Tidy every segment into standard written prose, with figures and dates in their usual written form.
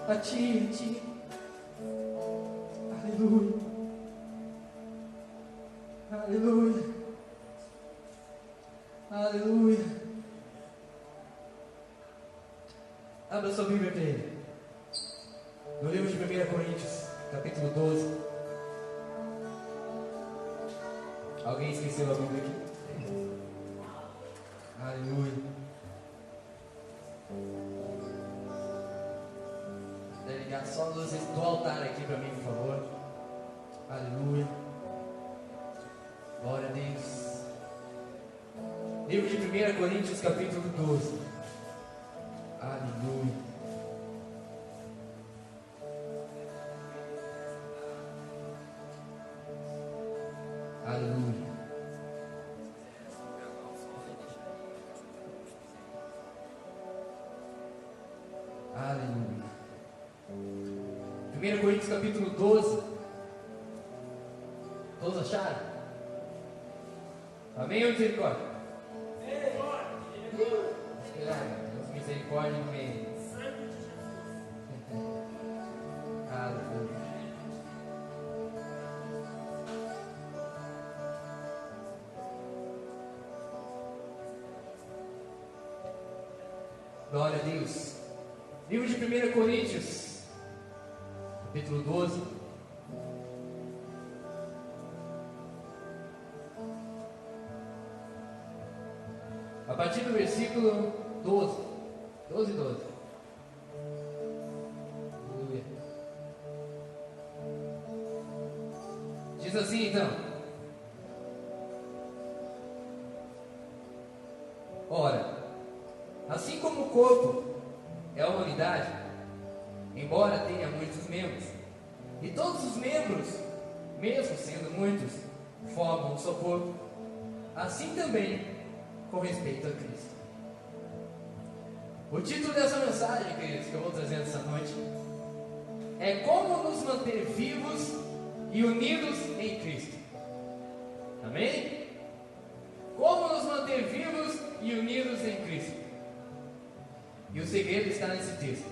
A ti. Aleluia. Aleluia. Aleluia. Abra sua Bíblia para ele. No livro de 1 Coríntios, capítulo 12. Alguém esqueceu a Bíblia aqui? Aleluia. Ligar só a luz do altar aqui para mim, por favor. Aleluia. Glória a Deus. Livro de 1 Coríntios, capítulo 12. Aleluia. Aleluia. Aleluia. 1 Coríntios capítulo 12. Todos acharam? Amém ou misericórdia? Deus, misericórdia no meio. Aleluia. Glória a Deus. Livro de 1 Coríntios, capítulo 12. A partir do versículo 12. 12. Aleluia. Diz assim então: ora, assim como o corpo é uma unidade, embora tenha muitos membros, e todos os membros, mesmo sendo muitos, formam um só corpo, assim também com respeito a Cristo. O título dessa mensagem, queridos, que eu vou trazer essa noite, é como nos manter vivos e unidos em Cristo. Amém? Como nos manter vivos e unidos em Cristo. E o segredo está nesse texto.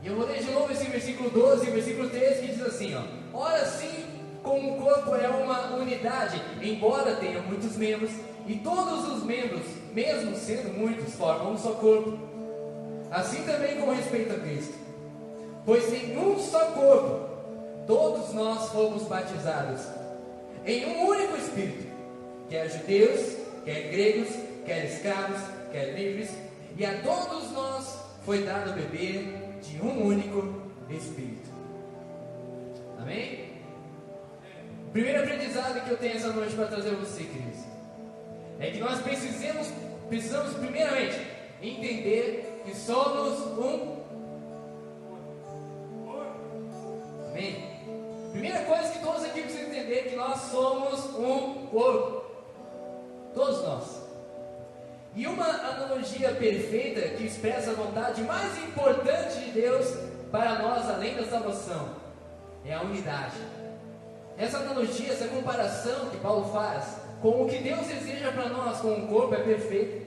E eu vou ler de novo esse versículo 12 e o versículo 13, que diz assim, ó: ora sim, como o corpo é uma unidade, embora tenha muitos membros, e todos os membros, mesmo sendo muitos, formam um só corpo, assim também com respeito a Cristo. Pois em um só corpo, todos nós fomos batizados, em um único Espírito, quer judeus, quer gregos, quer escravos, quer livres, e a todos nós foi dado beber de um único Espírito. Amém? O primeiro aprendizado que eu tenho essa noite para trazer a você, queridos, é que nós precisamos primeiramente entender que somos um. Amém? primeira coisa que todos aqui precisam entender é que nós somos um corpo. Todos nós. E uma analogia perfeita que expressa a vontade mais importante de Deus para nós, além da salvação, é a unidade. Essa analogia, essa comparação que Paulo faz com o que Deus deseja para nós com um corpo é perfeita.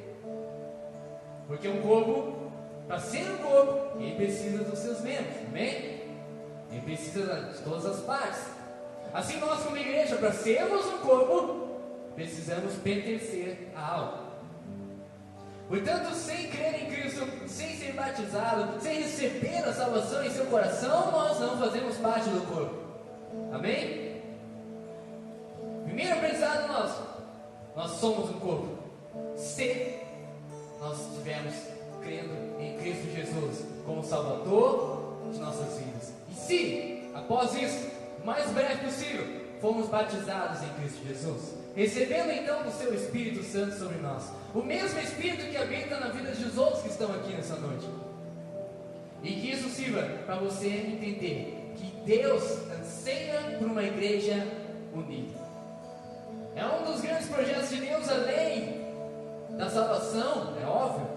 Porque um corpo, para ser um corpo, ele precisa dos seus membros, amém? Ele precisa de todas as partes. Assim nós como igreja, para sermos um corpo, precisamos pertencer a algo. Portanto, sem crer em Cristo, sem ser batizado, sem receber a salvação em seu coração, nós não fazemos parte do corpo. Amém? Primeiro aprendizado nosso: nós somos um corpo. Se nós estivermos crendo em Cristo Jesus como Salvador de nossas vidas. E se, após isso, o mais breve possível, fomos batizados em Cristo Jesus, recebendo então do seu Espírito Santo sobre nós, o mesmo Espírito que habita na vida dos outros que estão aqui nessa noite. E que isso sirva para você entender que Deus anseia por uma igreja unida. É um dos grandes projetos de Deus, além da salvação, é óbvio,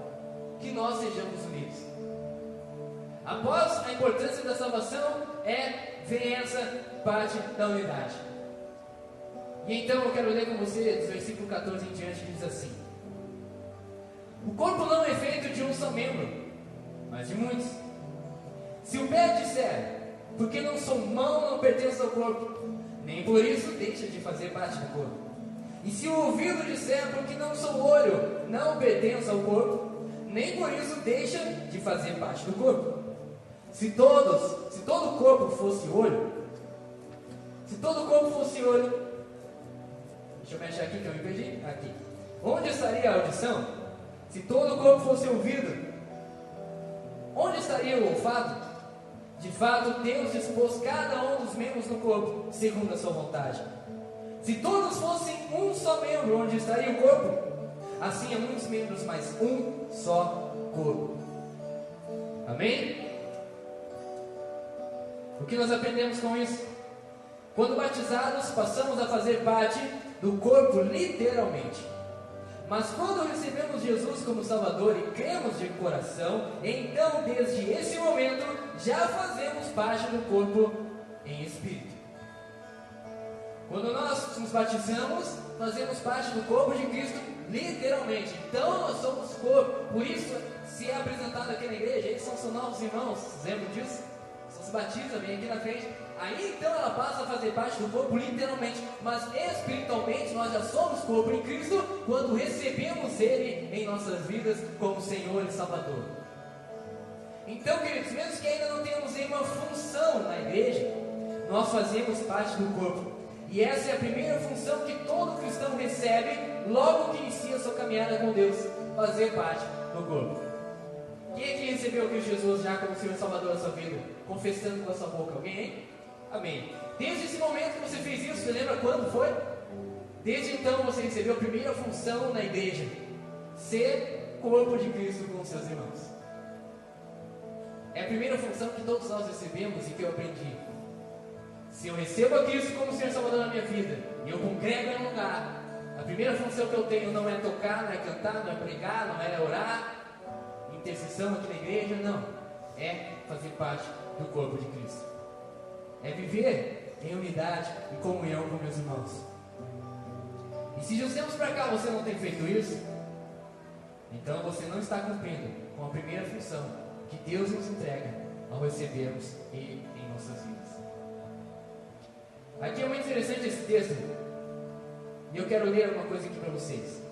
que nós sejamos unidos. Após a importância da salvação, vem essa parte da unidade. E então eu quero ler com você, do versículo 14 em diante, que diz assim: o corpo não é feito de um só membro, mas de muitos. Se o pé disser, porque não sou mão, não pertenço ao corpo, nem por isso deixa de fazer parte do corpo. E se o ouvido disser, porque não sou olho, não pertenço ao corpo, nem por isso deixa de fazer parte do corpo. Se todo o corpo fosse olho, deixa eu mexer aqui que eu me perdi, aqui. Onde estaria a audição? Se todo o corpo fosse ouvido, onde estaria o olfato? De fato, Deus dispôs cada um dos membros do corpo, segundo a sua vontade. Se todos fossem um só membro, onde estaria o corpo? Assim há muitos membros, mas um só corpo. Amém? O que nós aprendemos com isso? Quando batizados, passamos a fazer parte do corpo literalmente. Mas quando recebemos Jesus como Salvador e cremos de coração, então desde esse momento já fazemos parte do corpo em espírito. Quando nós nos batizamos, fazemos parte do corpo de Cristo literalmente. Então nós somos corpo. Por isso, se é apresentado aqui na igreja, eles são novos irmãos, lembram disso? Você se batiza, vem aqui na frente. Aí então ela passa a fazer parte do corpo literalmente. Mas espiritualmente nós já somos corpo em Cristo quando recebemos Ele em nossas vidas como Senhor e Salvador. Então, queridos, mesmo que ainda não tenhamos nenhuma função na igreja, nós fazemos parte do corpo. E essa é a primeira função que todo cristão recebe logo que inicia a sua caminhada com Deus: fazer parte do corpo. Quem é que recebeu Cristo Jesus já como Senhor e Salvador da sua vida? Confessando com a sua boca. Alguém, hein? Amém. Desde esse momento que você fez isso, você lembra quando foi? Desde então você recebeu a primeira função na igreja: ser corpo de Cristo com os seus irmãos. É a primeira função que todos nós recebemos e que eu aprendi. Se eu recebo a Cristo como Senhor e Salvador na minha vida, e eu congrego em um lugar, a primeira função que eu tenho não é tocar, não é cantar, não é pregar, não é orar, intercessão aqui na igreja, não. É fazer parte do corpo de Cristo. É viver em unidade e comunhão com meus irmãos. E se de uns tempos para cá você não tem feito isso, então você não está cumprindo com a primeira função que Deus nos entrega ao recebermos Ele em nossas vidas. Aqui é muito interessante esse texto, e eu quero ler uma coisa aqui para vocês.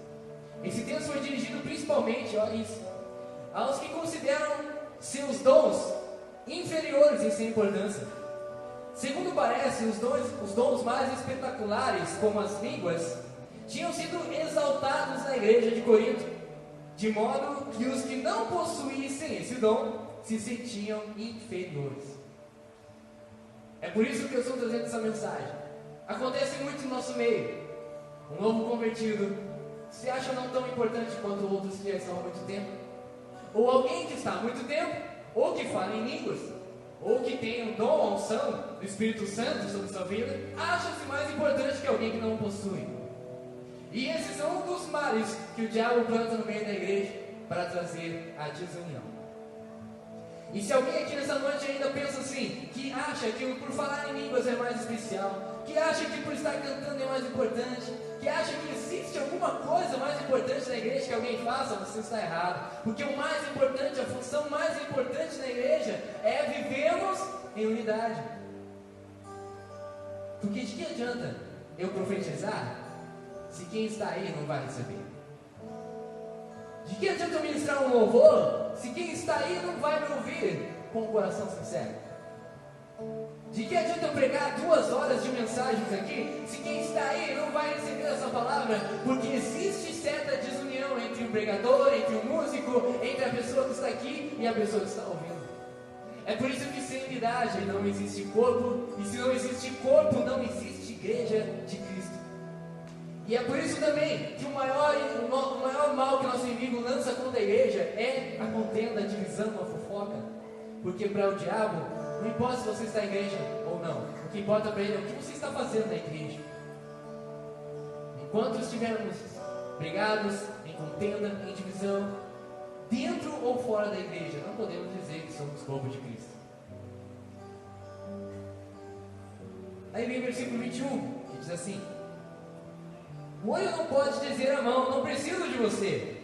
Esse texto foi dirigido principalmente, olha isso, aos que consideram seus dons inferiores em sua importância. Segundo parece, os dons mais espetaculares, como as línguas, tinham sido exaltados na igreja de Corinto, de modo que os que não possuíssem esse dom se sentiam inferiores. É por isso que eu estou trazendo essa mensagem. Acontece muito no nosso meio. Um novo convertido se acha não tão importante quanto outros que já estão há muito tempo. Ou alguém que está há muito tempo, ou que fala em línguas, ou que tem o dom, a unção do Espírito Santo sobre sua vida, acha-se mais importante que alguém que não o possui. E esses são um dos males que o diabo planta no meio da igreja para trazer a desunião. E se alguém aqui nessa noite ainda pensa assim, que acha que por falar em línguas é mais especial, que acha que por estar cantando é mais importante, que acha que existe alguma coisa mais importante na igreja que alguém faça, você está errado. Porque o mais importante, a função mais importante na igreja é vivermos em unidade. Porque de que adianta eu profetizar se quem está aí não vai receber? De que adianta eu ministrar um louvor se quem está aí não vai me ouvir com o coração sincero? De que adianta eu pregar 2 horas de mensagens aqui se quem está aí não vai receber essa palavra? Porque existe certa desunião entre o pregador, entre o músico, entre a pessoa que está aqui e a pessoa que está ouvindo. É por isso que sem unidade não existe corpo, e se não existe corpo, não existe igreja de Cristo. E é por isso também que o maior mal que nosso inimigo lança contra a igreja é a contenda, a divisão, a fofoca. Porque para o diabo, não importa se você está na igreja ou não, o que importa para ele é o que você está fazendo na igreja. Enquanto estivermos brigados, em contenda, em divisão, dentro ou fora da igreja, não podemos dizer que somos corpo de Cristo. Aí vem o versículo 21, que diz assim: o olho não pode dizer à mão, não preciso de você.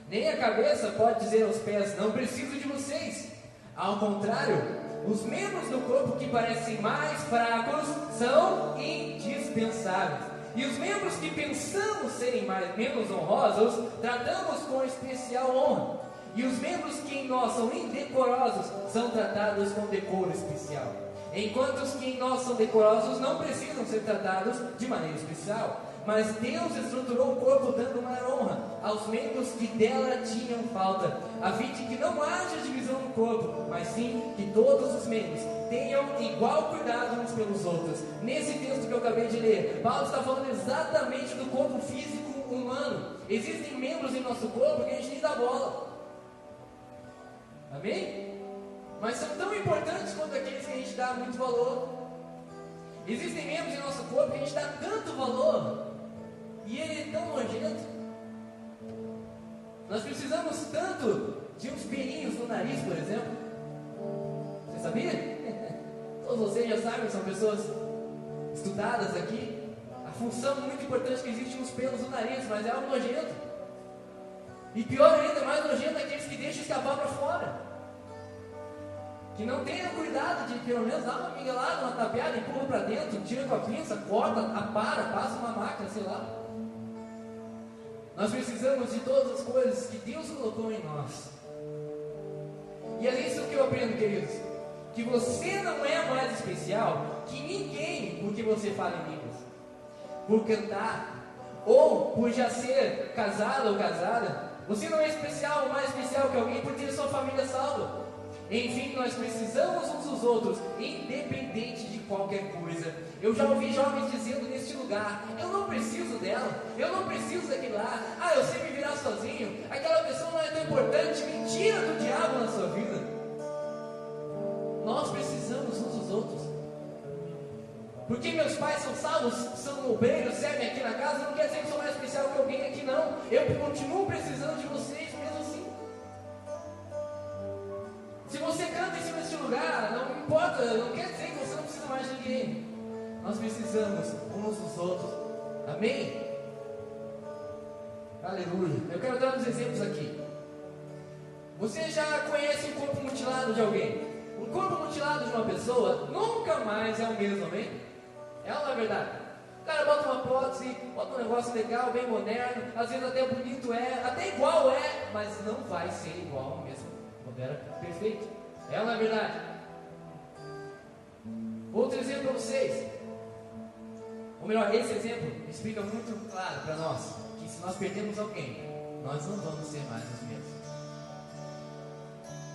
Nem a cabeça pode dizer aos pés, não preciso de vocês. Ao contrário, os membros do corpo que parecem mais fracos são indispensáveis. E os membros que pensamos serem menos honrosos, tratamos com especial honra. E os membros que em nós são indecorosos, são tratados com decoro especial. Enquanto os que em nós são decorosos não precisam ser tratados de maneira especial. Mas Deus estruturou o corpo dando maior honra aos membros que dela tinham falta, a fim de que não haja divisão no corpo, mas sim que todos os membros tenham igual cuidado uns pelos outros. Nesse texto que eu acabei de ler, Paulo está falando exatamente do corpo físico humano. Existem membros em nosso corpo que a gente nem dá bola. Amém? Mas são tão importantes quanto aqueles que a gente dá muito valor. Existem membros em nosso corpo que a gente dá tanto valor e ele é tão nojento. Nós precisamos tanto de uns pelinhos no nariz, por exemplo. Você sabia? Todos vocês já sabem, são pessoas estudadas aqui. A função muito importante que existe uns pelos no nariz, mas é algo nojento. E pior ainda, mais nojento é aqueles que deixam escapar para fora. Que não tenha cuidado de pelo menos dar uma amiga lá, uma tapeada, empurra para dentro, tira com a pinça, corta, apara, passa uma máquina, sei lá. Nós precisamos de todas as coisas que Deus colocou em nós. E é isso que eu aprendo, queridos. Que você não é mais especial que ninguém porque você fala em línguas, por cantar, ou por já ser casado ou casada. Você não é especial ou mais especial que alguém por ter sua família salva. Enfim, nós precisamos uns dos outros, independente de qualquer coisa. Eu já ouvi jovens dizendo neste lugar: eu não preciso dela, eu não preciso daquele lá, eu sei me virar sozinho, aquela pessoa não é tão importante. Mentira do diabo na sua vida. Nós precisamos uns dos outros. Porque meus pais são salvos, são obreiros, servem aqui na casa, não quer dizer que sou mais especial que alguém aqui, não. Eu continuo precisando de vocês mesmo assim. Se você canta em cima deste lugar, não importa, não quer dizer que você não precisa mais de ninguém. Nós precisamos uns dos outros. Amém? Aleluia. Eu quero dar uns exemplos aqui. Você já conhece o corpo mutilado de alguém? O corpo mutilado de uma pessoa nunca mais é o mesmo, amém? É ou não é verdade? O cara bota uma prótese, bota um negócio legal, bem moderno, às vezes até bonito é, até igual é, mas não vai ser igual ao mesmo. Era perfeito. É ou não é verdade? Outro exemplo para vocês. Ou melhor, esse exemplo explica muito claro para nós que se nós perdemos alguém, nós não vamos ser mais os mesmos.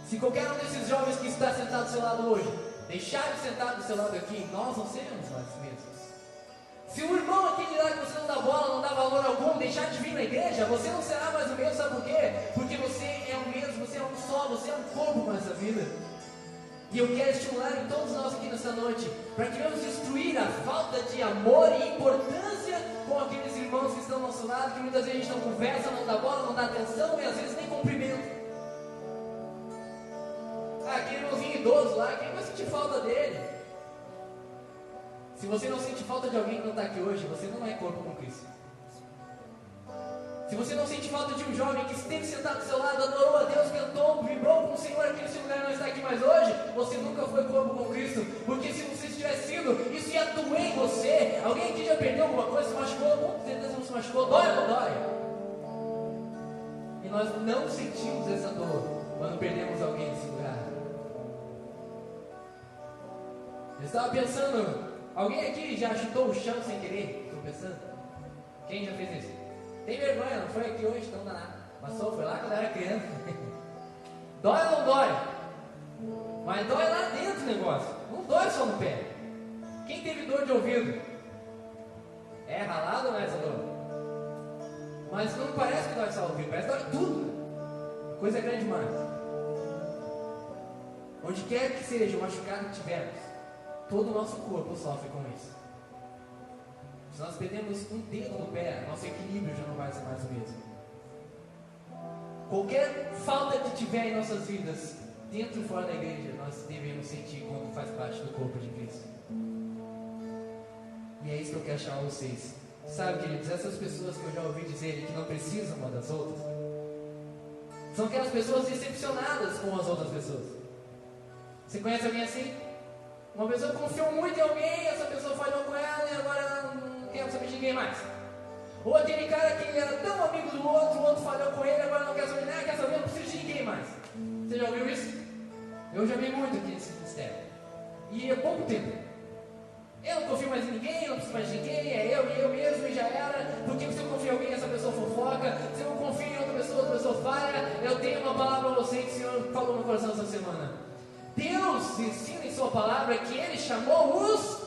Se qualquer um desses jovens que está sentado do seu lado hoje deixar de sentar do seu lado aqui, nós não seremos mais os mesmos. Se o irmão aqui dirá que você não dá bola, não dá valor algum, deixar de vir na igreja, você não será mais o mesmo, sabe por quê? Porque você é o mesmo, você é um só, você é um corpo com essa vida. E eu quero estimular em todos nós aqui nesta noite, para que vamos destruir a falta de amor e importância com aqueles irmãos que estão ao nosso lado, que muitas vezes a gente não conversa, não dá bola, não dá atenção e às vezes nem cumprimenta. Aquele irmãozinho idoso lá, quem vai sentir falta dele? Se você não sente falta de alguém que não está aqui hoje, você não é corpo com Cristo. Se você não sente falta de um jovem que esteve sentado do seu lado, adorou a Deus, cantou, vibrou com o Senhor aqui nesse lugar e não está aqui mais hoje, você nunca foi corpo com Cristo. Porque se você tivesse sido, isso ia doer em você. Alguém aqui já perdeu alguma coisa, se machucou, com certeza não se machucou, dói ou não dói? E nós não sentimos essa dor quando perdemos alguém nesse lugar. Eu estava pensando, alguém aqui já chutou o chão sem querer? Estou pensando. Quem já fez isso? Tem vergonha, não foi aqui hoje, então danado. Passou, foi lá quando era criança. Dói ou não dói? Mas dói lá dentro o negócio. Não dói só no pé. Quem teve dor de ouvido? É ralado ou não é essa dor? Mas não parece que dói só o ouvido, parece que dói tudo. Coisa grande demais. Onde quer que seja o machucado que tivermos, todo o nosso corpo sofre com isso. Se nós perdemos um dedo no pé, nosso equilíbrio já não vai ser mais o mesmo. Qualquer falta que tiver em nossas vidas, dentro e fora da igreja, nós devemos sentir quando faz parte do corpo de Cristo. E é isso que eu quero chamar vocês. Sabe, queridos, essas pessoas que eu já ouvi dizer que não precisam uma das outras, são aquelas pessoas decepcionadas com as outras pessoas. Você conhece alguém assim? Uma pessoa confiou muito em alguém, essa pessoa falhou com ela e agora ela não quer saber de ninguém mais. Ou aquele cara que era tão amigo do outro, o outro falhou com ele, agora não quer saber de ninguém, quer saber, não precisa de ninguém mais. Você já ouviu isso? Eu já vi muito aqui nesse ministério. E há pouco tempo. Eu não confio mais em ninguém, eu não preciso mais de ninguém, é eu mesmo e já era. Porque se eu confio em alguém, essa pessoa fofoca. Se eu confio em outra pessoa falha. Eu tenho uma palavra para você que o Senhor falou no coração essa semana. Deus ensina em sua palavra que Ele chamou os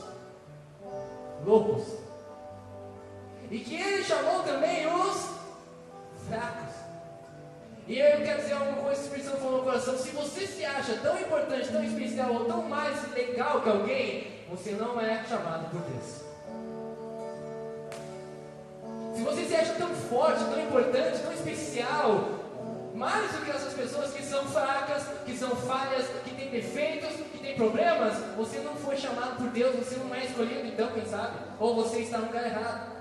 loucos. E que Ele chamou também os fracos. E eu quero dizer alguma coisa que o Espírito Santo falou no coração. Se você se acha tão importante, tão especial ou tão mais legal que alguém, você não é chamado por Deus. Se você se acha tão forte, tão importante, tão especial, mais do que essas pessoas que são fracas, que são falhas, que têm defeitos, que têm problemas, você não foi chamado por Deus, você não é escolhido, então, quem sabe? Ou você está no lugar errado,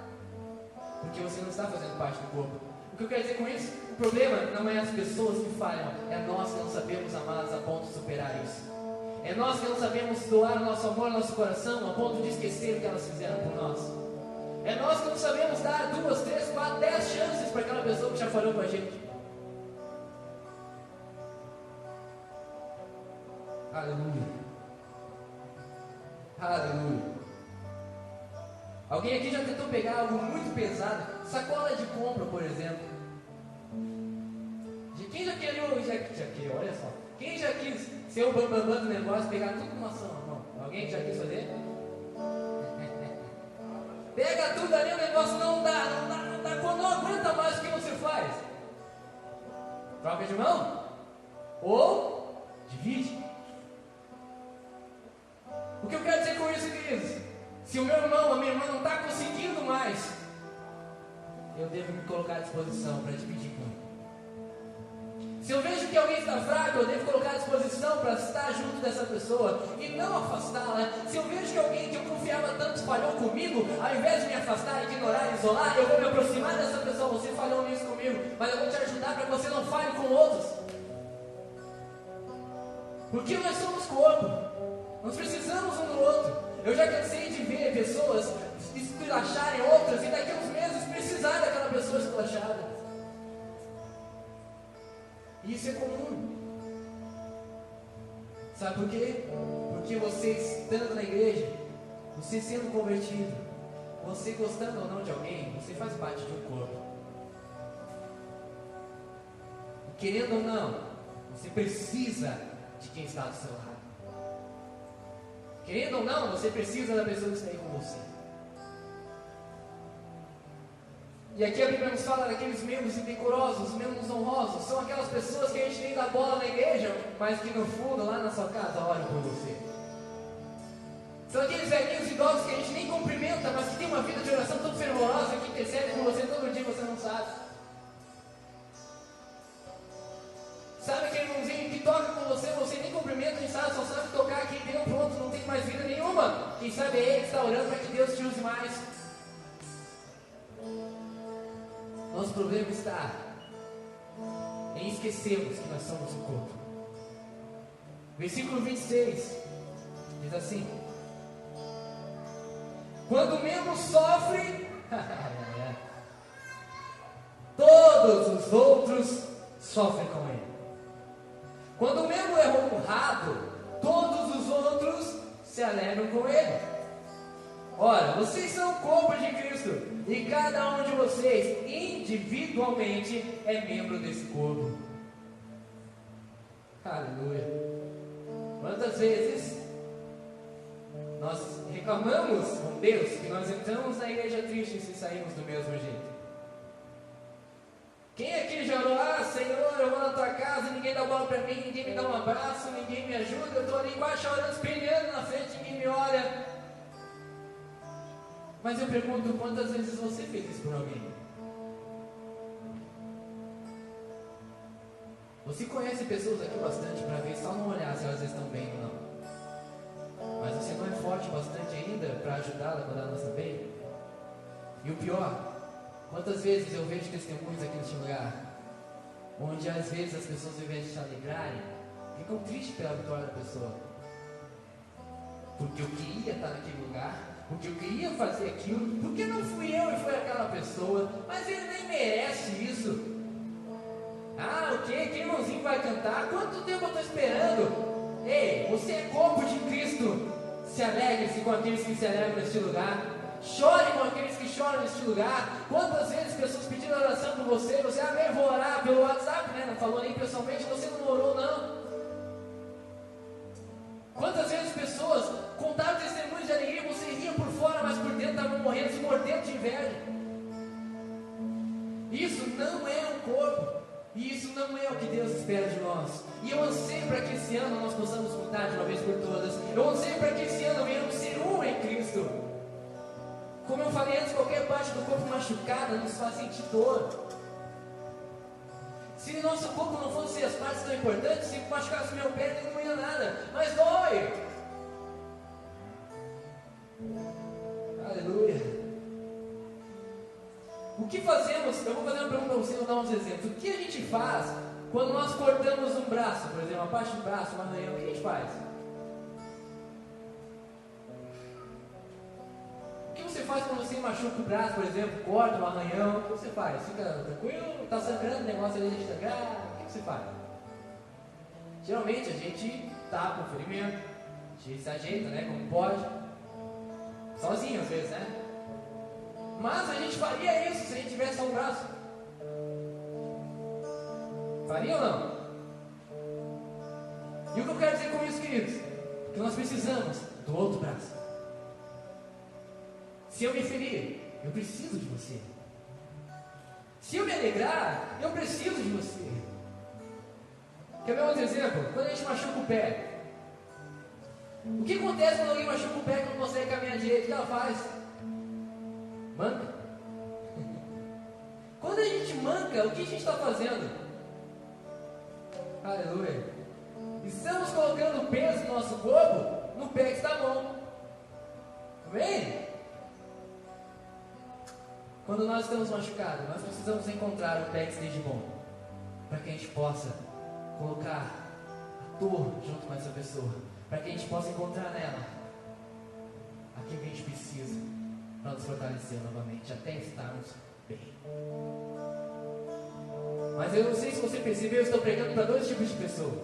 porque você não está fazendo parte do corpo. O que eu quero dizer com isso? O problema não é as pessoas que falham, é nós que não sabemos amá-las a ponto de superar isso. É nós que não sabemos doar o nosso amor, o nosso coração, a ponto de esquecer o que elas fizeram por nós. É nós que não sabemos dar 2, 3, 4, 10 chances para aquela pessoa que já falhou com a gente. Aleluia. Aleluia. Alguém aqui já tentou pegar algo muito pesado? Sacola de compra, por exemplo. Quem já queria, olha só. Quem já quis ser o bambambam do negócio, pegar tudo numa só mão? Alguém já quis fazer? Pega tudo ali, o negócio não dá. Quando não aguenta mais, o que você faz? Troca de mão? Ou divide? O que eu quero dizer com isso, queridos? Se o meu irmão, a minha irmã não está conseguindo mais, eu devo me colocar à disposição para dividir com ele. Se eu vejo que alguém está fraco, eu devo colocar à disposição para estar junto dessa pessoa e não afastá-la. Se eu vejo que alguém que eu confiava tanto falhou comigo, ao invés de me afastar, ignorar, isolar, eu vou me aproximar dessa pessoa. Você falhou nisso comigo, mas eu vou te ajudar para que você não falhe com outros. Porque nós somos corpo, nós precisamos um do outro. Eu já cansei de ver pessoas esculacharem outras e daqui a uns meses precisar daquela pessoa esculachada. Isso é comum. Sabe por quê? Porque você estando na igreja, você sendo convertido, você gostando ou não de alguém, você faz parte de um corpo. E querendo ou não, você precisa de quem está do seu lado. Querendo ou não, você precisa da pessoa que está aí com você. E aqui a Bíblia nos fala daqueles membros indecorosos, membros honrosos. São aquelas pessoas que a gente nem dá bola na igreja, mas que no fundo, lá na sua casa, oram por você. São aqueles velhinhos idosos que a gente nem cumprimenta, mas que tem uma vida de oração tão fervorosa, que intercede por você todo dia e você não sabe. Sabe aquele irmãozinho que toca com você, você nem cumprimenta, nem sabe, só sabe tocar, quem deu pronto, não tem mais vida nenhuma. Quem sabe é ele que está orando para que Deus te use mais. Nosso problema está em esquecermos que nós somos um corpo. Versículo 26 diz assim: quando o membro sofre, todos os outros sofrem com ele. Quando o membro é honrado, todos os outros se alegram com ele. Ora, vocês são o corpo de Cristo, e cada um de vocês individualmente é membro desse corpo. Aleluia. Quantas vezes nós reclamamos com Deus que nós entramos na igreja triste e saímos do mesmo jeito? Quem aqui já orou? Ah, Senhor, eu vou na tua casa, ninguém dá bola para mim, ninguém me dá um abraço, ninguém me ajuda, eu estou ali quase chorando, espelhando na frente, ninguém me olha. Mas eu pergunto, quantas vezes você fez isso por alguém? Você conhece pessoas aqui bastante para ver, só não olhar se elas estão bem ou não. Mas você não é forte bastante ainda para ajudá-la quando ela não está bem? E o pior, quantas vezes eu vejo testemunhos aqui neste lugar, onde às vezes as pessoas, ao invés de se alegrarem, ficam tristes pela vitória da pessoa. Porque eu queria estar naquele lugar, porque eu queria fazer aquilo, porque não fui eu e foi aquela pessoa, mas ele nem merece isso. Ah, o quê? Que irmãozinho vai cantar? Quanto tempo eu estou esperando? Ei, você é corpo de Cristo. Se alegre-se com aqueles que se alegram neste lugar. Chore com aqueles que choram neste lugar. Quantas vezes pessoas pediram oração por você? Você, eu vou orar pelo WhatsApp, né? Não falou nem pessoalmente, você não orou, não. Quantas vezes pessoas contaram testemunhos de alegria, você ria por fora, mas por dentro estavam morrendo, se mordendo de inveja. Isso não é um corpo. E isso não é o que Deus espera de nós. E eu anseio para que esse ano nós possamos mudar de uma vez por todas. Eu anseio para que esse ano venhamos ser um em Cristo. Como eu falei antes, qualquer parte do corpo machucada nos faz sentir dor. Se nosso corpo não fosse as partes tão importantes, se machucasse meu pé, não ia nada. Mas dói. Aleluia. O que fazemos? Eu vou fazer uma pergunta para você, vou dar uns exemplos. O que a gente faz quando nós cortamos um braço, por exemplo, uma parte do braço, uma arranhão? O que a gente faz? O que você faz quando você machuca o braço, por exemplo, corta um arranhão? O que você faz? Fica tranquilo? Está sangrando, o negócio ali deixa sangrar? O que você faz? Geralmente a gente tapa o ferimento, a gente se ajeita, né, como pode, sozinho às vezes, né? Mas a gente faria isso se a gente tivesse só um braço. Faria ou não? E o que eu quero dizer com isso, queridos? Que nós precisamos do outro braço. Se eu me ferir, eu preciso de você. Se eu me alegrar, eu preciso de você. Quer ver outro exemplo? Quando a gente machuca o pé. O que acontece quando alguém machuca o pé e não consegue caminhar direito? O que ela faz? Manca. Quando a gente manca, o que a gente está fazendo? Aleluia. Estamos colocando peso no nosso corpo no pé que está bom. Amém? Quando nós estamos machucados, nós precisamos encontrar um pé que esteja bom, para que a gente possa colocar a dor junto com essa pessoa, para que a gente possa encontrar nela aquilo que a gente precisa para nos fortalecer novamente, até estarmos bem. Mas eu não sei se você percebeu, eu estou pregando para dois tipos de pessoas.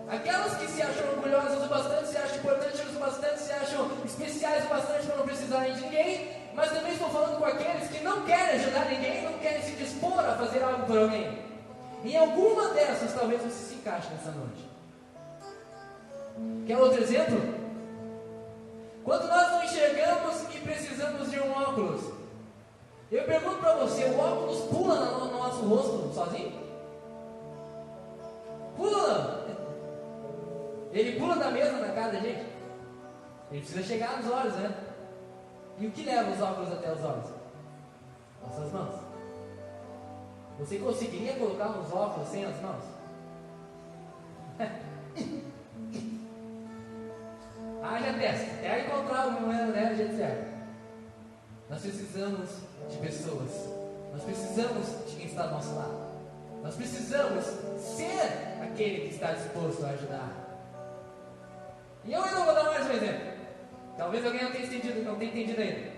Aquelas que se acham orgulhosas o bastante, se acham importantes o bastante, se acham especiais o bastante para não precisarem de ninguém. Mas também estou falando com aqueles que não querem ajudar ninguém, não querem se dispor a fazer algo por alguém. Em alguma dessas, talvez você se encaixe nessa noite. Quer outro exemplo? Quando nós não enxergamos e precisamos de um óculos, Eu pergunto para você, o óculos pula no nosso rosto sozinho? Pula! Ele pula da mesa na cara da gente? Ele precisa chegar nos olhos, né? E o que leva os óculos até os olhos? Nossas mãos. Você conseguiria colocar uns óculos sem as mãos? Haja testa. É encontrar o momento, né? Do jeito certo. Nós precisamos de pessoas. Nós precisamos de quem está ao nosso lado. Nós precisamos ser aquele que está disposto a ajudar. E eu ainda vou dar mais um exemplo. Talvez alguém não tenha entendido ainda.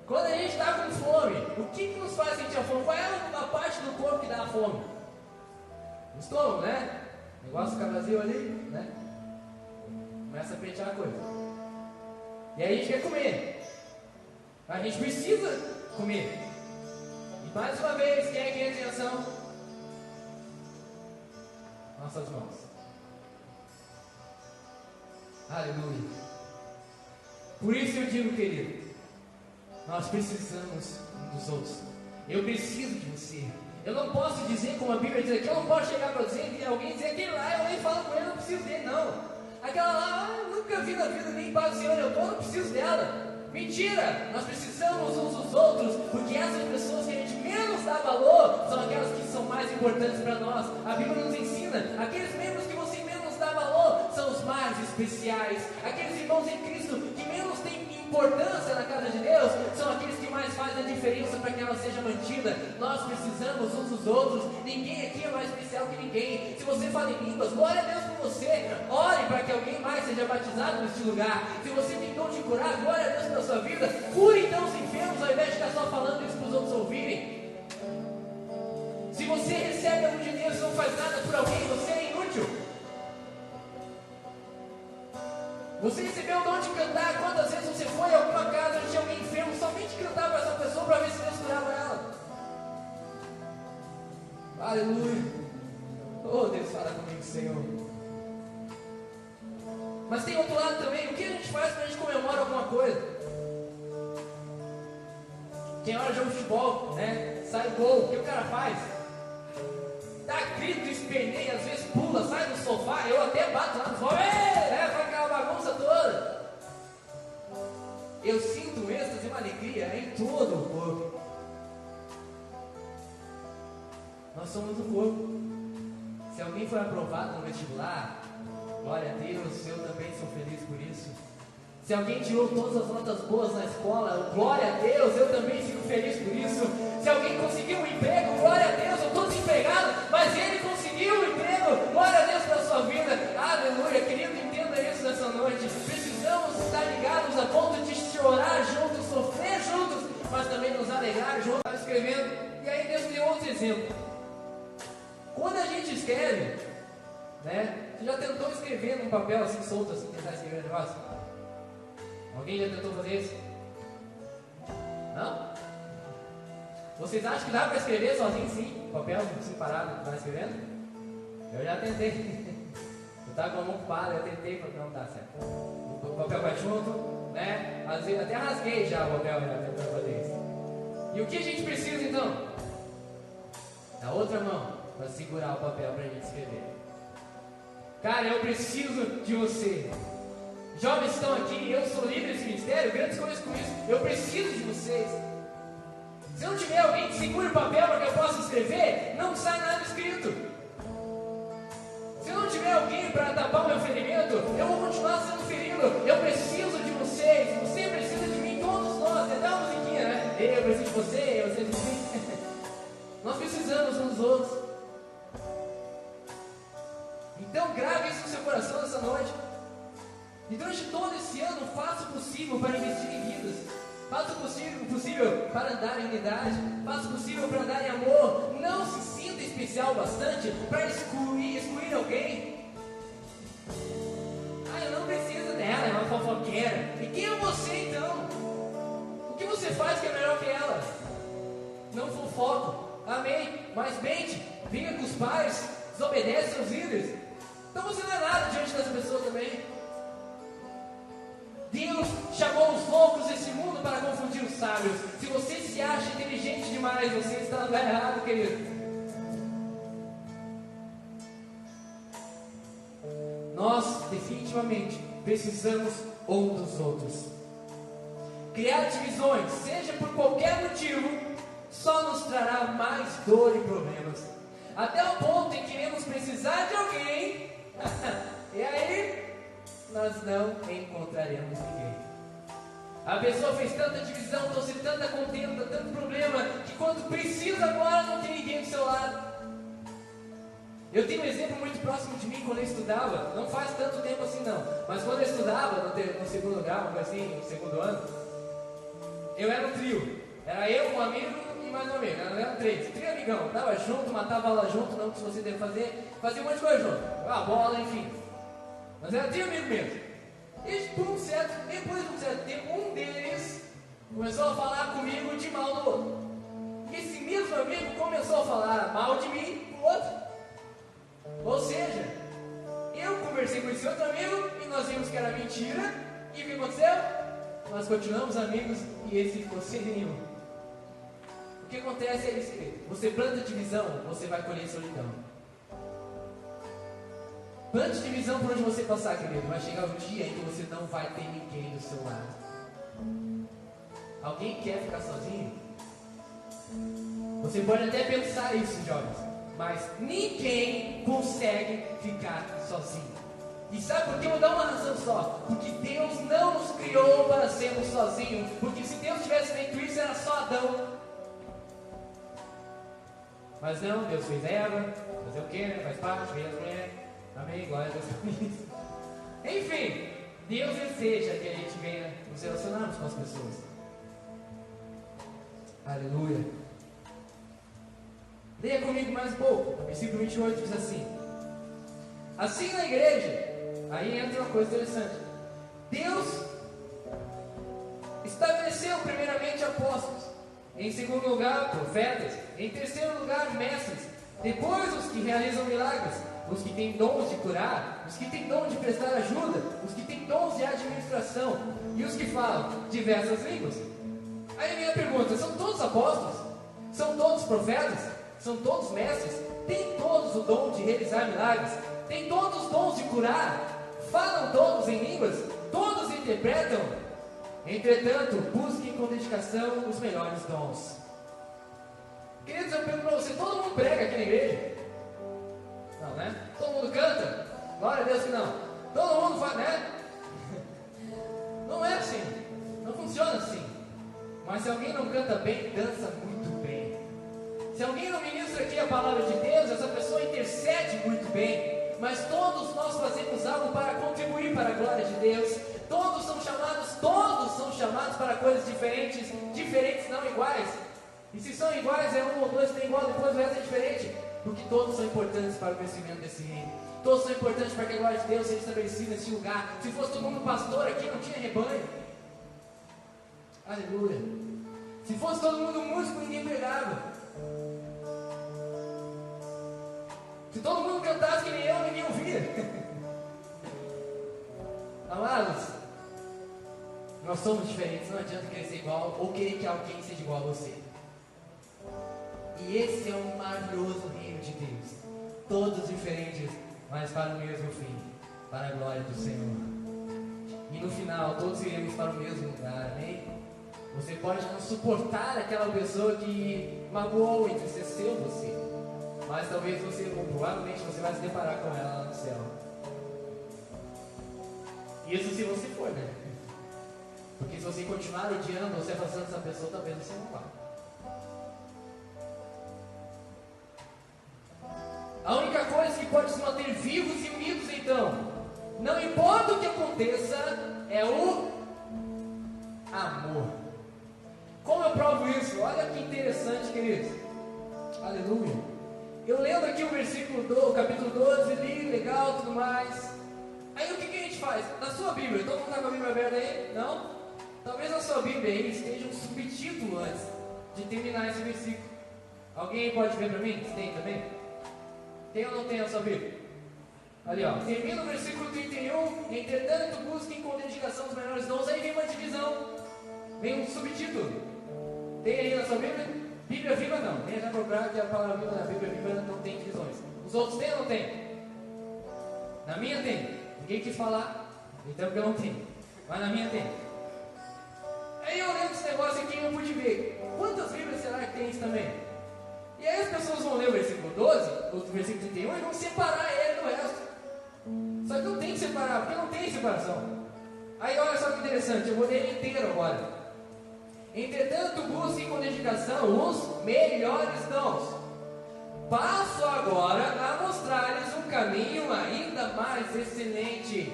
Quando a gente está com fome, o que nos faz sentir a fome? Qual é a parte do corpo que dá a fome? O estômago, né? O negócio fica vazio ali, né? Começa a pentear a coisa. E aí a gente quer comer. A gente precisa comer. E mais uma vez, quem é que entra em ação? Nossas mãos. Aleluia. Por isso eu digo, querido, nós precisamos uns dos outros. Eu preciso de você. Eu não posso dizer, como a Bíblia diz aqui, eu não posso chegar para você e alguém dizer aquele lá, eu nem falo com ele, eu não preciso dele, não. Aquela lá, nunca vi na vida nem para o Senhor, eu não preciso dela. Mentira! Nós precisamos uns dos outros, porque essas pessoas que a gente menos dá valor são aquelas que são mais importantes para nós. A Bíblia nos ensina, aqueles membros que você menos dá valor são os mais especiais. Aqueles irmãos em Cristo que menos têm importância na casa de Deus são aqueles que mais fazem a diferença para que ela seja mantida. Nós precisamos uns dos outros. Ninguém aqui é mais especial que ninguém. Se você fala em línguas, glória a Deus por você. Ore para que alguém mais seja batizado neste lugar. Se você tem dom de curar, glória a Deus pela sua vida. Cure então os enfermos ao invés de estar só falando isso para os outros ouvirem. Se você recebe a mão de Deus e não faz nada por alguém, você é inútil. Você recebeu o dom de cantar. Quantas vezes você foi a alguma casa onde tinha alguém enfermo, somente cantar para essa pessoa para ver se Deus curava ela? Aleluia. Oh, Deus, fala comigo, Senhor. Mas tem outro lado também. O que a gente faz quando a gente comemora alguma coisa? Quem olha jogo de futebol, né? Sai gol, o que o cara faz? Dá grito, esperneia, às vezes pula, sai do sofá. Eu até bato lá no sofá, faz aquela bagunça toda. Eu sinto um êxtase e uma alegria em todo o corpo. Nós somos o corpo. Se alguém for aprovado no vestibular, glória a Deus, eu também sou feliz por isso. Se alguém tirou todas as notas boas na escola, glória a Deus, eu também fico feliz por isso. Se alguém conseguiu um emprego, glória a Deus, eu estou desempregado, mas ele conseguiu um emprego, glória a Deus pela sua vida. Aleluia, querido, entenda isso nessa noite. Precisamos estar ligados a ponto de chorar juntos, sofrer juntos, mas também nos alegrar juntos. Estava escrevendo, e aí Deus deu outro exemplo. Quando a gente escreve, né? Você já tentou escrever num papel assim solto, assim, tentar escrever um negócio? Alguém já tentou fazer isso? Não? Vocês acham que dá para escrever sozinho, sim? Papel assim parado, vai escrevendo? Eu já tentei. Eu estava com a mão ocupada, eu tentei, porque não dá certo. O papel vai junto, né? Às vezes até rasguei já o papel, já tentando fazer isso. E o que a gente precisa então? Da outra mão, para segurar o papel para a gente escrever. Cara, eu preciso de você. Jovens estão aqui, eu sou líder desse ministério, grandes coisas com isso. Eu preciso de vocês. Se não tiver alguém que segure o papel para que eu possa escrever, não sai nada escrito. Se não tiver alguém para tapar o meu ferimento, eu vou continuar sendo ferido. Eu preciso de vocês, você precisa de mim, todos nós. Até uma musiquinha, né? Eu preciso de você, você de mim. Nós precisamos uns dos outros. Então grave isso no seu coração nessa noite. E durante todo esse ano, faça o possível para investir em vidas. Faça o possível para andar em unidade. Faça o possível para andar em amor. Não se sinta especial bastante para excluir alguém. Ah, eu não preciso dela, é uma fofoqueira. E quem é você então? O que você faz que é melhor que ela? Não fofoco. Amém. Mas mente, briga com os pais, desobedece seus líderes. Então você não é nada diante dessa pessoa também. Deus chamou os loucos desse mundo para confundir os sábios. Se você se acha inteligente demais, você está no lugar errado, querido. Nós definitivamente precisamos um dos outros. Criar divisões, seja por qualquer motivo, só nos trará mais dor e problemas. Até o ponto em que iremos precisar de alguém e aí nós não encontraremos ninguém. A pessoa fez tanta divisão, trouxe tanta contenda, tanto problema, que quando precisa agora não tem ninguém do seu lado. Eu tenho um exemplo muito próximo de mim quando eu estudava, não faz tanto tempo assim não, mas quando eu estudava no segundo grau, assim, no segundo ano, eu era um trio, era eu, um amigo e mais um amigo, eram três, trio amigão, tava junto, matava aula junto, não que você deve fazer, fazia um monte de coisa junto, a bola, enfim, mas era trio amigo mesmo. E depois de um certo tempo, um deles começou a falar comigo de mal do outro, e esse mesmo amigo começou a falar mal de mim pro outro. Ou seja, eu conversei com esse outro amigo e nós vimos que era mentira. E o que aconteceu? Nós continuamos amigos e esse ficou sem nenhum. O que acontece é isso, querido. Você planta divisão, você vai colher solidão. Plante divisão por onde você passar, querido. Vai chegar o dia em que você não vai ter ninguém do seu lado. Alguém quer ficar sozinho? Você pode até pensar isso, jovens. Mas ninguém consegue ficar sozinho. E sabe por que? Eu vou dar uma razão só. Porque Deus não nos criou para sermos sozinhos. Porque se Deus tivesse feito isso, era só Adão. Mas não, Deus fez Eva. Fazer o que, né? Faz parte, fez as mulheres. Amém, glória a Deus por isso. Enfim, Deus deseja que a gente venha nos relacionarmos com as pessoas. Aleluia. Leia comigo mais um pouco. Versículo 28 diz assim: assim na igreja, aí entra uma coisa interessante. Deus estabeleceu primeiramente apóstolos, em segundo lugar profetas, em terceiro lugar mestres, depois os que realizam milagres, os que têm dons de curar, os que têm dom de prestar ajuda, os que têm dons de administração e os que falam diversas línguas. Aí vem a pergunta: são todos apóstolos? São todos profetas? São todos mestres? Têm todos o dom de realizar milagres? Têm todos os dons de curar? Falam todos em línguas? Todos interpretam? Entretanto, busquem com dedicação os melhores dons. Queridos, eu pergunto para você: todo mundo prega aqui na igreja? Não, né? Todo mundo canta? Glória a Deus que não. Todo mundo faz, né? Não é assim. Não funciona assim. Mas se alguém não canta bem, dança muito bem. Se alguém não ministra aqui a palavra de Deus, essa pessoa intercede muito bem. Mas todos nós fazemos algo para contribuir para a glória de Deus. Todos são chamados para coisas diferentes, não iguais. E se são iguais, é um ou dois que tem igual, depois o resto é diferente. Porque todos são importantes para o crescimento desse reino. Todos são importantes para que a glória de Deus seja estabelecida nesse lugar. Se fosse todo mundo pastor aqui, não tinha rebanho. Aleluia. Se fosse todo mundo músico, ninguém pregava. Se todo mundo cantasse que nem eu, ninguém ouvia. Amados, nós somos diferentes. Não adianta querer ser igual ou querer que alguém seja igual a você. E esse é um maravilhoso reino de Deus. Todos diferentes, mas para o mesmo fim, para a glória do Senhor. E no final, todos iremos para o mesmo lugar, amém? Você pode não suportar aquela pessoa que magoou, entristeceu você, mas talvez você, ou provavelmente você vai se deparar com ela lá no céu. Isso se você for, né? Porque se você continuar odiando ou se afastando dessa pessoa, talvez você não vá. A única coisa que pode se manter vivos e unidos, então, não importa o que aconteça, é o amor. Como eu provo isso? Olha que interessante, queridos. Aleluia. Eu lendo aqui o versículo do capítulo 12, li, legal, tudo mais. Aí o que a gente faz? Na sua Bíblia, todo mundo está com a Bíblia aberta aí? Não? Talvez na sua Bíblia aí esteja um subtítulo antes de terminar esse versículo. Alguém pode ver para mim? Tem também? Tem ou não tem na sua Bíblia? Ali, ó. Termina o versículo 31. Entretanto, busquem com dedicação os melhores dons. Aí vem uma divisão. Vem um subtítulo. Tem aí na sua Bíblia? Bíblia Viva não. Nem já procurar que a palavra viva na Bíblia Viva não tem divisões. Os outros têm ou não tem? Na minha tem. Ninguém quis falar, então eu não tenho. Mas na minha tem. Aí eu lembro desse negócio aqui e eu pude ver. Quantas Bíblias será que tem isso também? E aí as pessoas vão ler o versículo 12, o versículo 31 e vão separar ele do resto. Só que não tem que separar, porque não tem separação. Aí olha só que interessante, eu vou ler ele inteiro agora. Entretanto, busquem com dedicação os melhores dons. Passo agora a mostrar-lhes um caminho ainda mais excelente.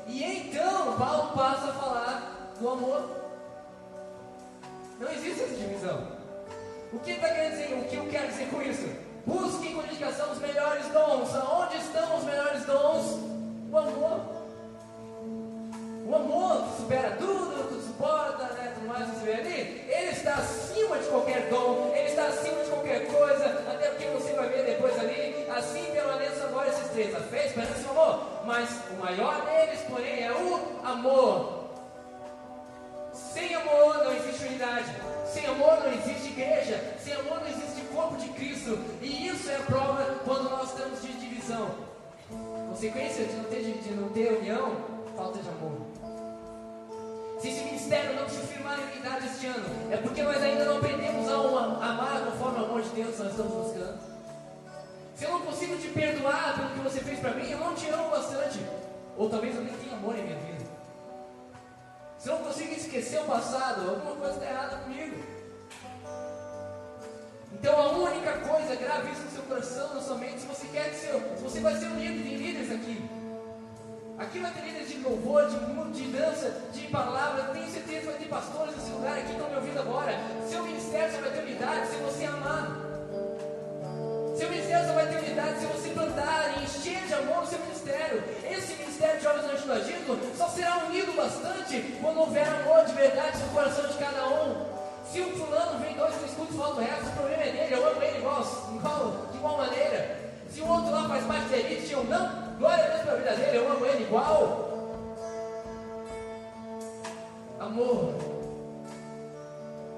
E então Paulo passa a falar do amor. Não existe essa divisão. O que ele está querendo dizer? O que eu quero dizer com isso? Busquem com dedicação os melhores dons. Aonde estão os melhores dons? O amor. O amor que supera tudo, que suporta, né, tudo mais que você vê ali. Ele está acima de qualquer dom. Ele está acima de qualquer coisa. Até porque você vai ver depois ali. Assim permaneçam agora esses três: a fé, a esperança e o amor. Mas o maior deles, porém, é o amor. Sem amor não existe unidade. Sem amor não existe igreja. Sem amor não existe corpo de Cristo. E isso é a prova quando nós estamos de divisão. Consequência de não ter união, falta de amor. Se esse ministério não se firmar em unidade este ano, é porque nós ainda não aprendemos a amar conforme o amor de Deus nós estamos buscando. Se eu não consigo te perdoar pelo que você fez para mim, eu não te amo bastante. Ou talvez eu nem tenha amor em minha vida. Se eu não consigo esquecer o passado, alguma coisa está errada comigo. Então a única coisa, grave isso no seu coração, na sua mente, se você quer que se você vai ser um líder, tem líderes aqui. Aqui vai ter líderes de louvor, de dança, de palavra. Tenho certeza que vai ter pastores nesse lugar aqui que estão me ouvindo agora. Seu ministério só vai ter unidade se você amar. Seu ministério só vai ter unidade se você plantar e encher de amor o seu ministério. Esse ministério de Jovens Anjos do Agismo só será unido bastante quando houver amor de verdade no coração de cada um. Se o fulano vem 2, 3 cultos e falta o resto, o problema é dele. Eu amo ele de igual maneira. Se o outro lá faz parte da elite, eu não. Glória a Deus pela vida dele, eu amo ele igual. Amor.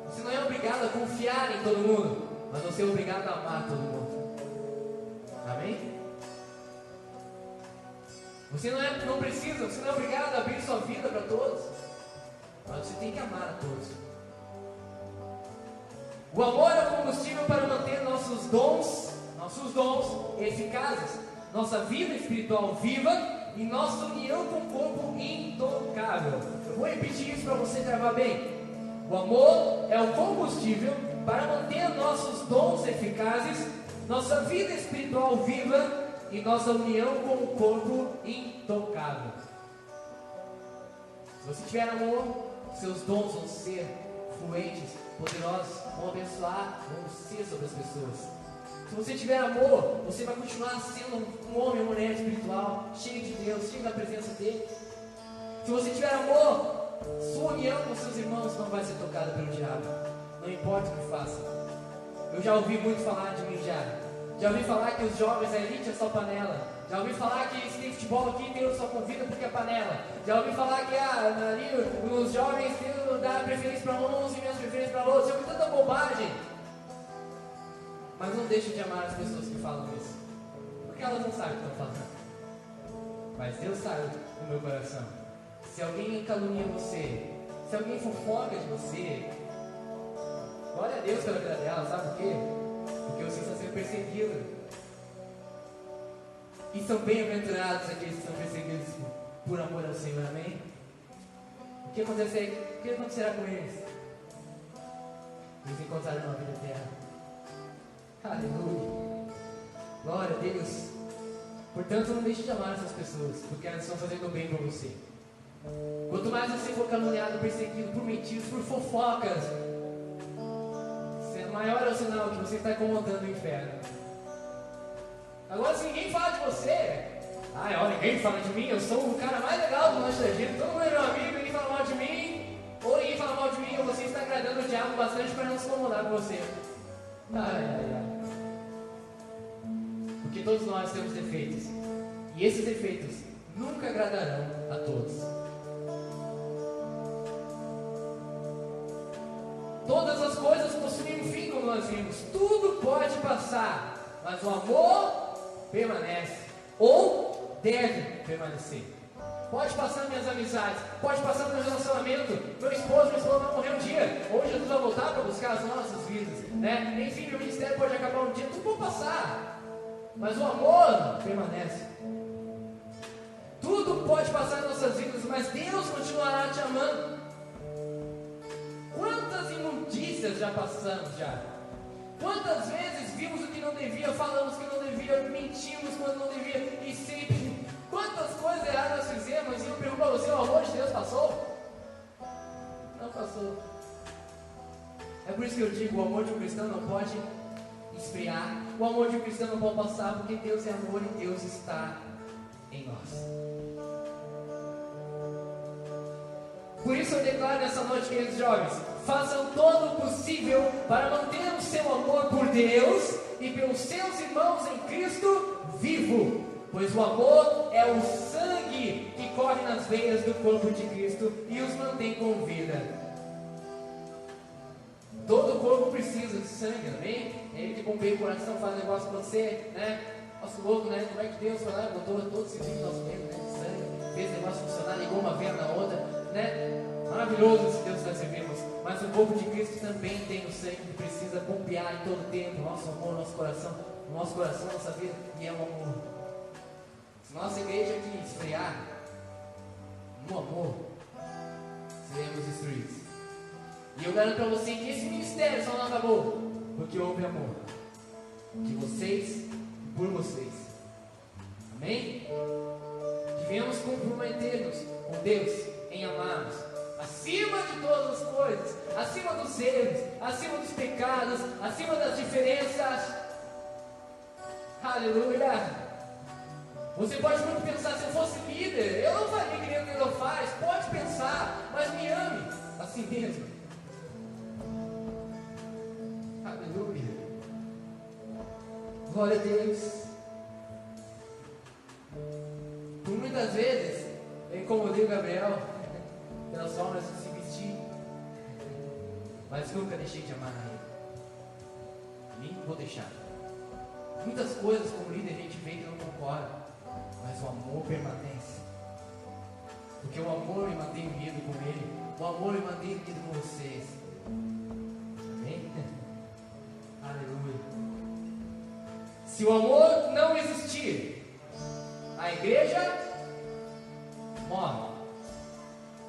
Você não é obrigado a confiar em todo mundo, mas você é obrigado a amar todo mundo. Amém? Você não é obrigado a abrir sua vida para todos, mas você tem que amar a todos. O amor é o combustível para manter nossos dons eficazes, nossa vida espiritual viva e nossa união com o corpo intocável. Eu vou repetir isso para você gravar bem. O amor é o combustível para manter nossos dons eficazes, nossa vida espiritual viva e nossa união com o corpo intocável. Se você tiver amor, seus dons vão ser fluentes, poderosos, vão abençoar, vão ser sobre as pessoas. Se você tiver amor, você vai continuar sendo um homem ou mulher espiritual, cheio de Deus, cheio da presença dele. Se você tiver amor, sua união com seus irmãos não vai ser tocada pelo diabo. Não importa o que faça. Eu já ouvi muito falar de mim já ouvi falar que os jovens da elite é só panela. Já ouvi falar que se tem futebol aqui, Deus só convida porque é panela. Já ouvi falar que ali os jovens Deus dá preferência para uns e menos preferência para outros. Já ouvi tanta bobagem. Mas não deixe de amar as pessoas que falam isso, porque elas não sabem o que estão falando. Mas Deus sabe o meu coração. Se alguém calunia você, se alguém fofoca de você, glória a Deus pela vida dela, sabe por quê? Porque você está sendo perseguido. E são bem-aventurados aqueles que são perseguidos por amor ao Senhor, amém? O que acontecerá com eles? Eles encontrarão a vida eterna. Aleluia. Glória a Deus. Portanto, não deixe de amar essas pessoas, porque elas estão fazendo bem para você. Quanto mais você for caluniado, perseguido por mentiras, por fofocas, maior é o sinal que você está incomodando o inferno. Agora, se ninguém fala de você, ninguém fala de mim, eu sou o cara mais legal do nosso Egito, todo mundo é meu amigo, ninguém fala mal de mim, ou ninguém fala mal de mim, ou você está agradando o diabo bastante para não se incomodar com você. Porque todos nós temos defeitos, e esses defeitos nunca agradarão a todos. Todas as coisas possuem um fim, como nós vimos. Tudo pode passar, mas o amor permanece, ou deve permanecer. Pode passar minhas amizades, pode passar meu relacionamento, meu esposo vai morrer um dia, ou Jesus vai voltar para buscar as nossas vidas, né? Enfim, meu ministério pode acabar um dia, tudo pode passar, mas o amor permanece. Tudo pode passar em nossas vidas, mas Deus continuará te amando. Quantas imundícias já passamos já? Quantas vezes vimos o que não devia, falamos que não devia, mentimos quando não devia, e sempre. Quantas coisas erradas nós fizemos, e eu pergunto a você, o amor de Deus passou? Não passou. É por isso que eu digo, o amor de um cristão não pode esfriar, o amor de um cristão não pode passar, porque Deus é amor e Deus está em nós. Por isso eu declaro nessa noite, queridos jovens, façam todo o possível para manter o seu amor por Deus e pelos seus irmãos em Cristo vivo, pois o amor é o sangue que corre nas veias do corpo de Cristo e os mantém com vida. Todo o corpo precisa de sangue, amém? Ele que bombeia o coração, faz o negócio acontecer, né? Nosso louco, né? Como é que Deus foi lá e botou todo esse vídeo no nosso meio, né? De sangue, fez o negócio funcionar, ligou uma veia na outra, né? Maravilhoso esse Deus que nós servimos. Mas o corpo de Cristo também tem o sangue que precisa bombear em todo tempo nosso amor, nosso coração, nossa vida, e é o amor. Se nossa igreja aqui esfriar no amor, seremos destruídos. E eu garanto para você que esse ministério só não acabou porque houve amor de vocês e por vocês. Amém? Devemos comprometer-nos com Deus em amarmos acima de todas as coisas, acima dos erros, acima dos pecados, acima das diferenças. Aleluia! Você pode muito pensar, se eu fosse líder, eu não faria que nem o Deus faz. Pode pensar, mas me ame assim mesmo. Aleluia! Glória a Deus. Por muitas vezes eu incomodei o Gabriel pelas formas de se vestir, mas nunca deixei de amar ele. Nem vou deixar. Muitas coisas como líder a gente vê que não concorda, mas o amor permanece, porque o amor me mantém unido com ele, o amor me mantém unido com vocês. Amém? Aleluia. Se o amor não existir, a igreja morre.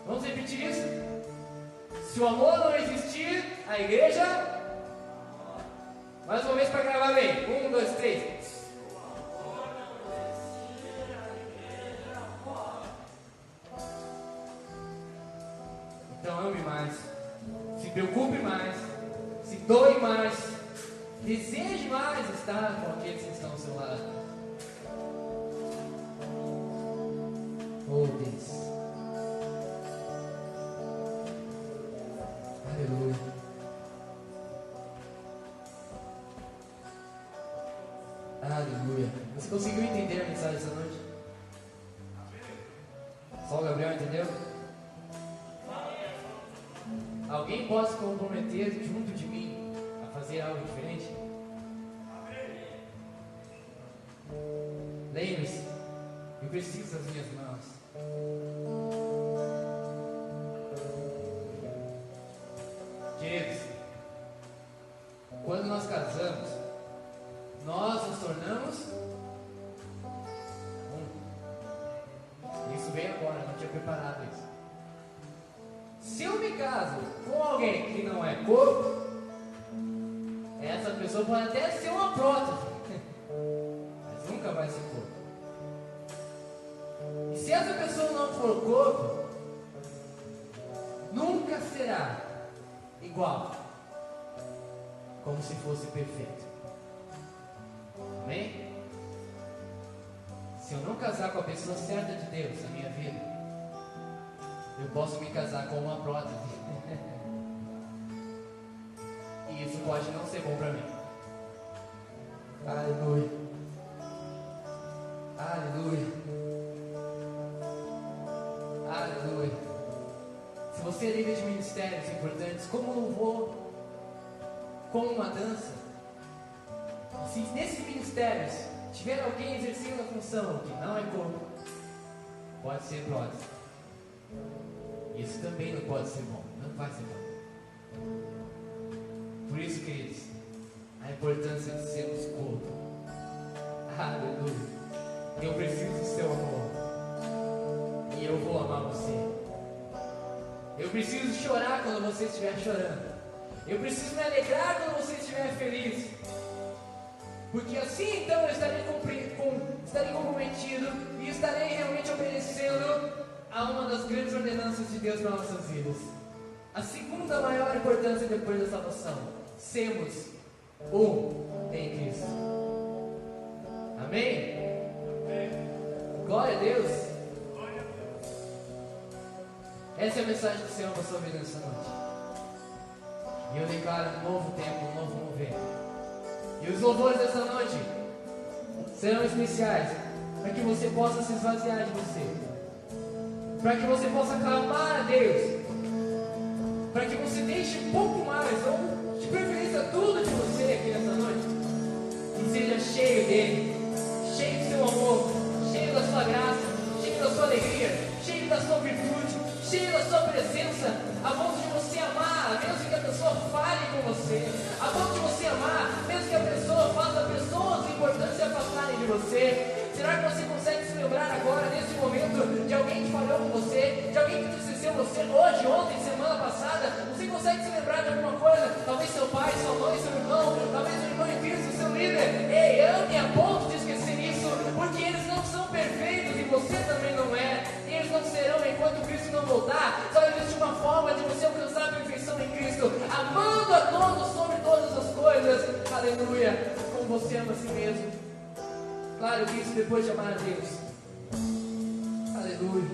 Vamos repetir isso? Se o amor não existir, a igreja. Mais uma vez para gravar bem. 1, 2, 3. Então ame mais. Se preocupe mais. Se doe mais. Deseje mais estar com aqueles que estão ao seu lado. Oh Deus. Aleluia. Aleluia. Você conseguiu entender a mensagem dessa noite? Só o Gabriel entendeu? Alguém pode se comprometer junto de mim a fazer algo diferente? Lembre-se, eu preciso das minhas mãos. Queridos, quando nós casamos, nós nos tornamos um. Isso veio agora, não tinha preparado isso. Se eu me caso com alguém que não é corpo, essa pessoa pode até ser uma prótese, mas nunca vai ser corpo. E se essa pessoa não for corpo, nunca será igual, como se fosse perfeito. Amém? Se eu não casar com a pessoa certa de Deus na minha vida, eu posso me casar com uma prótese. E isso pode não ser bom para mim. Aleluia. Aleluia. Aleluia. Se você é líder de ministérios importantes, importantes, como um louvor, como uma dança. Se nesses ministérios tiver alguém exercendo a função que não é corpo, pode ser prótese. Isso também não pode ser bom, não vai ser bom. Por isso, queridos, a importância de sermos corpo. Aleluia. Eu preciso do seu amor. E eu vou amar você. Eu preciso chorar quando você estiver chorando. Eu preciso me alegrar quando você estiver feliz. Porque assim então eu estarei comprometido e estarei realmente obedecendo a uma das grandes ordenanças de Deus para nossas vidas. A segunda maior importância depois da salvação: sermos um em Cristo. Amém? Glória a Deus. Essa é a mensagem do Senhor para a sua vida nessa noite. E eu declaro um novo tempo, um novo mover. E os louvores dessa noite serão especiais para que você possa se esvaziar de você, para que você possa clamar a Deus, para que você deixe um pouco mais, ou de preferência tudo de você aqui nessa noite, e seja cheio dele, cheio do seu amor, cheio da sua graça, cheio da sua alegria, cheio da sua virtude, cheio da sua presença, a ponto de você amar, mesmo que a pessoa fale com você, a ponto de você amar, mesmo que a pessoa faça pessoas importantes se afastarem de você. Será que você consegue se lembrar agora, nesse momento, de alguém que falhou com você, de alguém que entristeceu você hoje, ontem, semana passada? Você consegue se lembrar de alguma coisa? Talvez seu pai, sua mãe, seu irmão, talvez o irmão em Cristo, seu líder. Ei, ame a ponto de esquecer isso, porque eles não são perfeitos e você também não é. E eles não serão enquanto Cristo não voltar. Só existe uma forma de você alcançar a perfeição em Cristo, amando a todos sobre todas as coisas. Aleluia. Como você ama a si mesmo. Claro que isso depois de amar a Deus. Aleluia.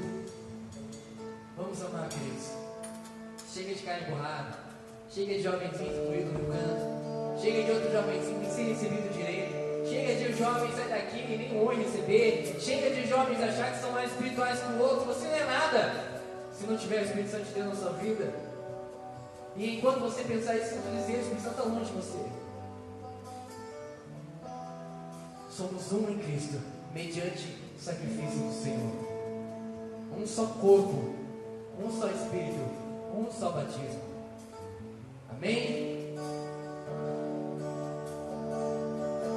Vamos amar, queridos. Chega de ficar empurrado. Chega de jovenzinho excluído no canto. Chega de outro jovenzinho sem recebido direito. Chega de jovens sair daqui e nem um oi receber. Chega de jovens achar que são mais espirituais que o outro. Você não é nada se não tiver o Espírito Santo de Deus na sua vida. E enquanto você pensar isso, eu vou dizer, o Espírito Santo está longe de você. Somos um em Cristo, mediante o sacrifício do Senhor. Um só corpo, um só Espírito, um só batismo. Amém?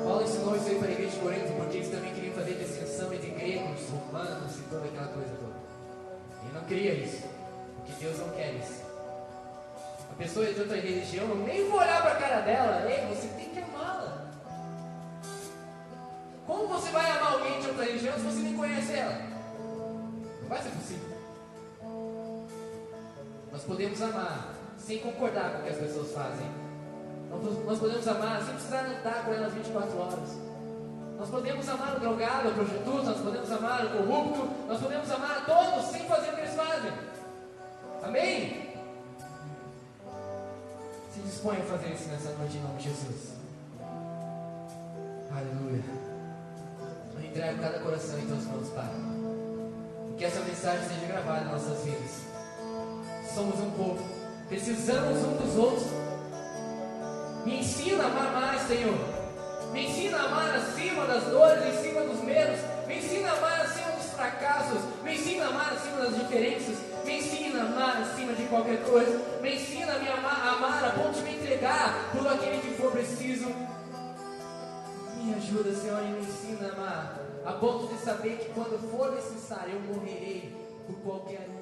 Paulo ensinou isso aí para a igreja de Corinto, porque eles também queriam fazer distinção entre gregos, romanos e toda aquela coisa toda. Ele não queria isso, porque Deus não quer isso. A pessoa de outra religião, eu nem vou olhar para a cara dela. Ei, você tem que amá-la. Como você vai amar alguém de outra religião se você nem conhece ela? Não vai ser possível. Nós podemos amar sem concordar com o que as pessoas fazem. Nós podemos amar sem precisar lutar com elas 24 horas. Nós podemos amar o drogado, a prostituta, nós podemos amar o corrupto, nós podemos amar a todos sem fazer o que eles fazem. Amém? Se dispõe a fazer isso nessa noite em nome de Jesus. Aleluia. Eu entrego cada coração em teus mãos, Pai. E que essa mensagem seja gravada em nossas vidas. Somos um povo, precisamos um dos outros. Me ensina a amar mais, Senhor. Me ensina a amar acima das dores, acima dos medos. Me ensina a amar acima dos fracassos. Me ensina a amar acima das diferenças. Me ensina a amar acima de qualquer coisa. Me ensina a me amar a ponto de me entregar por aquele que for preciso. Me ajuda, Senhor, e me ensina a amar a ponto de saber que quando for necessário eu morrerei por qualquer um.